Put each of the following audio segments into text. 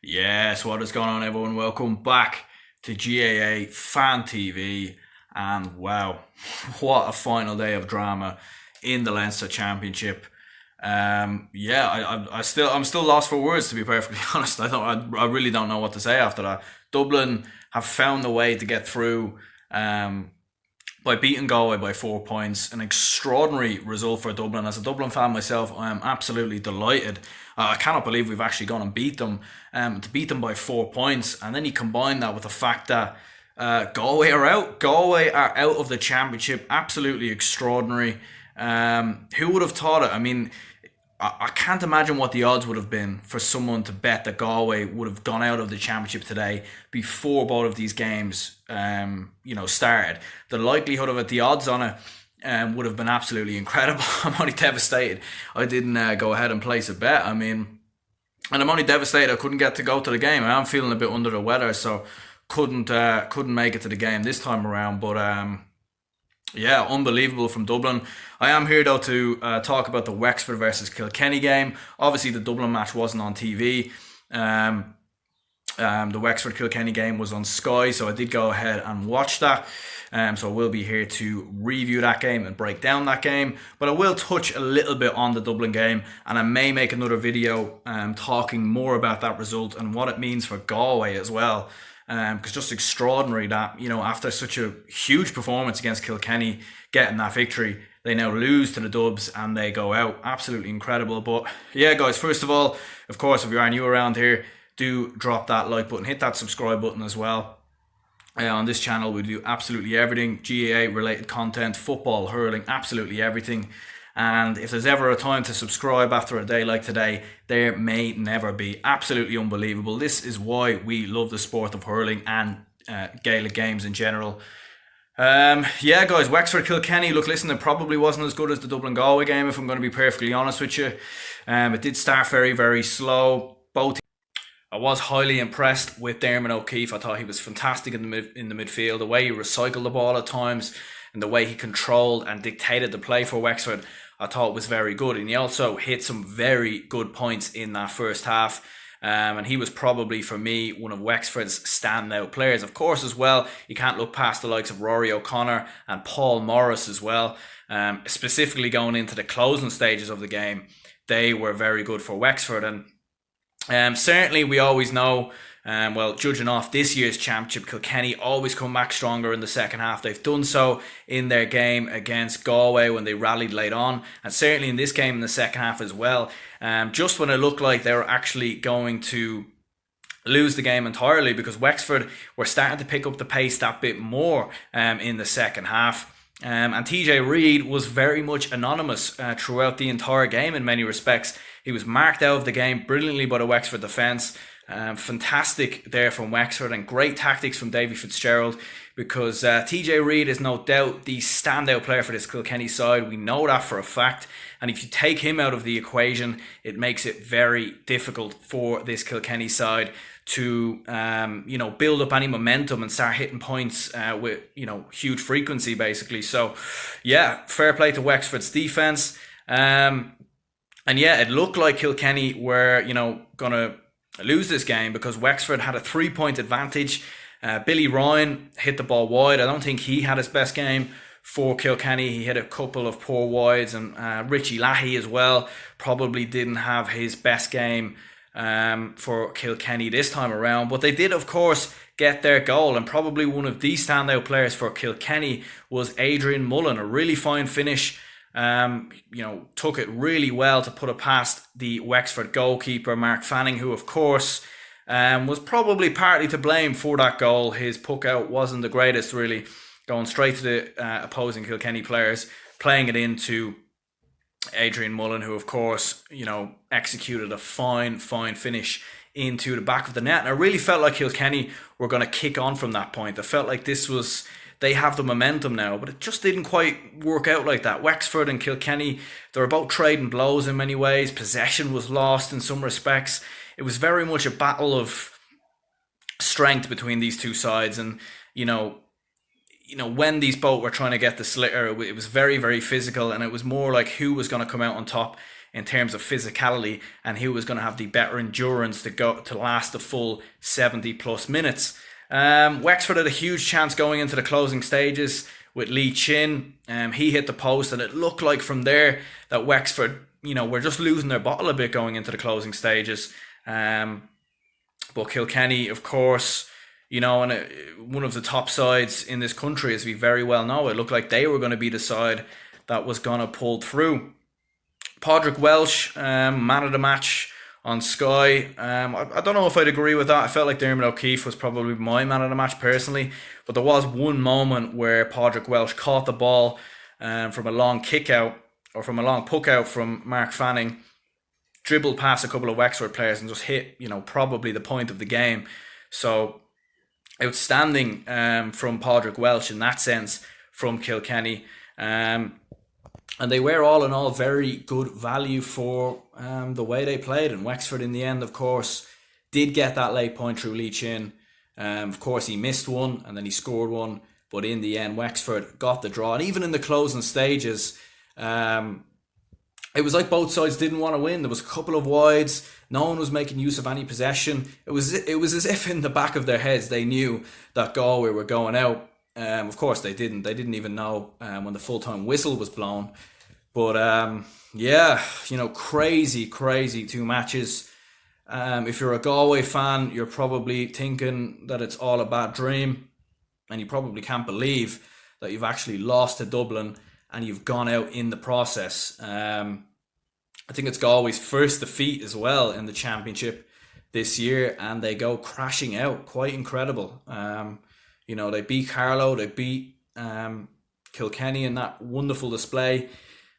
Yes, what is going on, everyone? Welcome back to GAA Fan TV. And wow, what a final day of drama in the Leinster Championship. I'm still lost for words, to be perfectly honest. I really don't know what to say after that. Dublin have found a way to get through. By beating Galway by 4 points. An extraordinary result for Dublin. As a Dublin fan myself, I am absolutely delighted. I cannot believe we've actually gone and beat them. To beat them by 4 points, and then you combine that with the fact that Galway are out. Galway are out of the championship. Absolutely extraordinary. Who would have thought it? I mean, I can't imagine what the odds would have been for someone to bet that Galway would have gone out of the championship today before both of these games, started. The likelihood of it, the odds on it, would have been absolutely incredible. I'm only devastated I didn't go ahead and place a bet. I mean, and I'm only devastated I couldn't get to go to the game. I am feeling a bit under the weather, so couldn't make it to the game this time around. But yeah, unbelievable from Dublin. I am here though to talk about the Wexford versus Kilkenny game. Obviously, the Dublin match wasn't on TV. The Wexford Kilkenny game was on Sky, so I did go ahead and watch that. So I will be here to review that game and break down that game. But I will touch a little bit on the Dublin game, and I may make another video talking more about that result and what it means for Galway as well. Because just extraordinary that, after such a huge performance against Kilkenny, getting that victory, they now lose to the Dubs and they go out. Absolutely incredible. But yeah, guys, first of all, of course, if you are new around here, do drop that like button, hit that subscribe button as well. On this channel, we do absolutely everything, GAA related content, football, hurling, absolutely everything. And if there's ever a time to subscribe after a day like today, there may never be. Absolutely unbelievable. This is why we love the sport of hurling and Gaelic games in general. Yeah, guys, Wexford Kilkenny. Look, listen, it probably wasn't as good as the Dublin Galway game, if I'm going to be perfectly honest with you. It did start very, very slow. I was highly impressed with Dermot O'Keefe. I thought he was fantastic in the midfield. The way he recycled the ball at times and the way he controlled and dictated the play for Wexford, I thought was very good. And he also hit some very good points in that first half. And he was probably, for me, one of Wexford's standout players. Of course, as well, you can't look past the likes of Rory O'Connor and Paul Morris as well. Specifically going into the closing stages of the game, they were very good for Wexford. And certainly we always know, judging off this year's championship, Kilkenny always come back stronger in the second half. They've done so in their game against Galway when they rallied late on, and certainly in this game in the second half as well. Just when it looked like they were actually going to lose the game entirely, because Wexford were starting to pick up the pace that bit more in the second half. And TJ Reid was very much anonymous throughout the entire game in many respects. He was marked out of the game brilliantly by the Wexford defence. Fantastic there from Wexford, and great tactics from Davy Fitzgerald, because TJ Reid is no doubt the standout player for this Kilkenny side. We know that for a fact. And if you take him out of the equation, it makes it very difficult for this Kilkenny side to build up any momentum and start hitting points with huge frequency, basically. So yeah, fair play to Wexford's defence. And yeah, it looked like Kilkenny were going to lose this game, because Wexford had a 3-point advantage. Billy Ryan hit the ball wide. I don't think he had his best game for Kilkenny. He hit a couple of poor wides, and Richie Lahey as well probably didn't have his best game for Kilkenny this time around. But they did, of course, get their goal, and probably one of the standout players for Kilkenny was Adrian Mullen. A really fine finish. Took it really well to put it past the Wexford goalkeeper, Mark Fanning, who, of course, was probably partly to blame for that goal. His puck out wasn't the greatest, really, going straight to the opposing Kilkenny players, playing it into Adrian Mullen, who, of course, executed a fine finish into the back of the net. And I really felt like Kilkenny were going to kick on from that point. I felt like they have the momentum now, but it just didn't quite work out like that. Wexford and Kilkenny, they were both trading blows in many ways. Possession was lost in some respects. It was very much a battle of strength between these two sides. And, when these both were trying to get the sliotar, it was very, very physical, and it was more like who was going to come out on top in terms of physicality, and who was going to have the better endurance to last the full 70 plus minutes. Wexford had a huge chance going into the closing stages with Lee Chin. He hit the post, and it looked like from there that Wexford, were just losing their bottle a bit going into the closing stages. But Kilkenny, of course, and one of the top sides in this country, as we very well know, it looked like they were going to be the side that was going to pull through. Padraig Welsh, man of the match on Sky. I don't know if I'd agree with that. I felt like Dermot O'Keefe was probably my man of the match personally, but there was one moment where Padraig Welsh caught the ball from a long kick out, or from a long puck out from Mark Fanning, dribbled past a couple of Wexford players and just hit, probably the point of the game. So outstanding from Padraig Welsh in that sense from Kilkenny. And they were all in all very good value for the way they played. And Wexford in the end, of course, did get that late point through Lee Chin. Of course, he missed one and then he scored one. But in the end, Wexford got the draw. And even in the closing stages, it was like both sides didn't want to win. There was a couple of wides. No one was making use of any possession. It was as if in the back of their heads they knew that Galway were going out. Of course they didn't. They didn't even know when the full-time whistle was blown. But crazy 2 matches. If you're a Galway fan, you're probably thinking that it's all a bad dream, and you probably can't believe that you've actually lost to Dublin and you've gone out in the process. I think it's Galway's first defeat as well in the championship this year, and they go crashing out. Quite incredible. They beat Carlow, they beat Kilkenny in that wonderful display.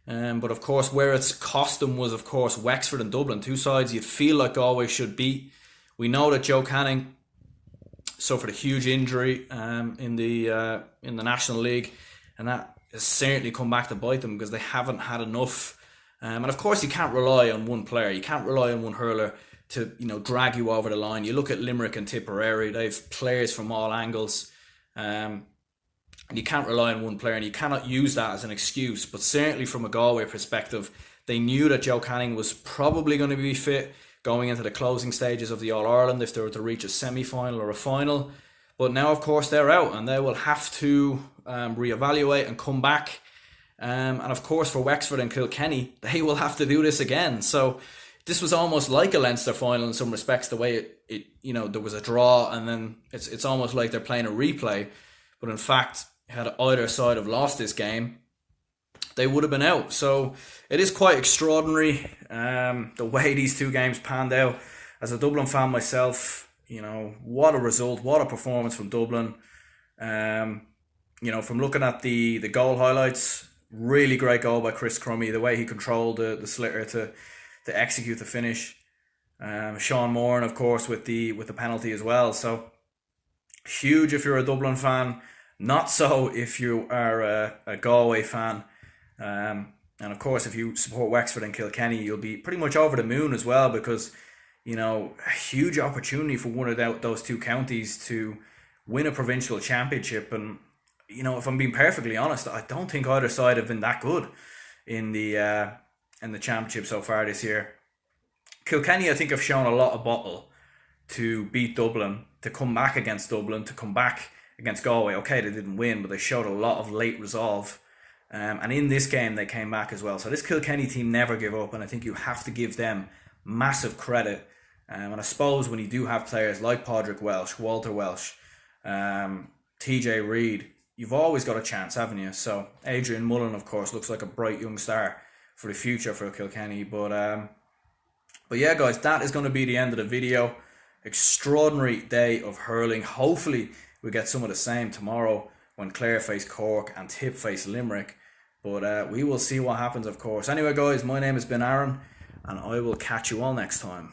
But of course, where it's cost them was, of course, Wexford and Dublin, 2 sides you'd feel like Galway should beat. We know that Joe Canning suffered a huge injury in the National League, and that has certainly come back to bite them because they haven't had enough. And of course, you can't rely on one player. You can't rely on one hurler to drag you over the line. You look at Limerick and Tipperary; they've players from all angles. And you can't rely on one player, and you cannot use that as an excuse. But certainly from a Galway perspective, they knew that Joe Canning was probably going to be fit going into the closing stages of the All-Ireland if they were to reach a semi-final or a final. But now, of course, they're out, and they will have to reevaluate and come back. And of course, for Wexford and Kilkenny, they will have to do this again. So this was almost like a Leinster final in some respects, the way it there was a draw, and then it's almost like they're playing a replay. But in fact, had either side have lost this game, they would have been out. So it is quite extraordinary the way these 2 games panned out. As a Dublin fan myself, what a result, what a performance from Dublin. From looking at the goal highlights, really great goal by Chris Crummy, the way he controlled the slitter to execute the finish. Sean Moran, of course, with the penalty as well. So huge if you're a Dublin fan, not so if you are a Galway fan. And of course, if you support Wexford and Kilkenny, you'll be pretty much over the moon as well, because a huge opportunity for one of those 2 counties to win a provincial championship. And if I'm being perfectly honest, I don't think either side have been that good in the championship so far this year. Kilkenny, I think, have shown a lot of bottle to beat Dublin, to come back against Dublin, to come back against Galway. Okay, they didn't win, but they showed a lot of late resolve. And in this game, they came back as well. So this Kilkenny team never give up, and I think you have to give them massive credit. And I suppose when you do have players like Padraig Welsh, Walter Welsh, TJ Reid, you've always got a chance, haven't you? So Adrian Mullen, of course, looks like a bright young star for the future for Kilkenny. But yeah, guys, that is going to be the end of the video. Extraordinary day of hurling. Hopefully we get some of the same tomorrow when Clare face Cork and Tip face Limerick. But we will see what happens, of course. Anyway, guys, my name has been Aaron, and I will catch you all next time.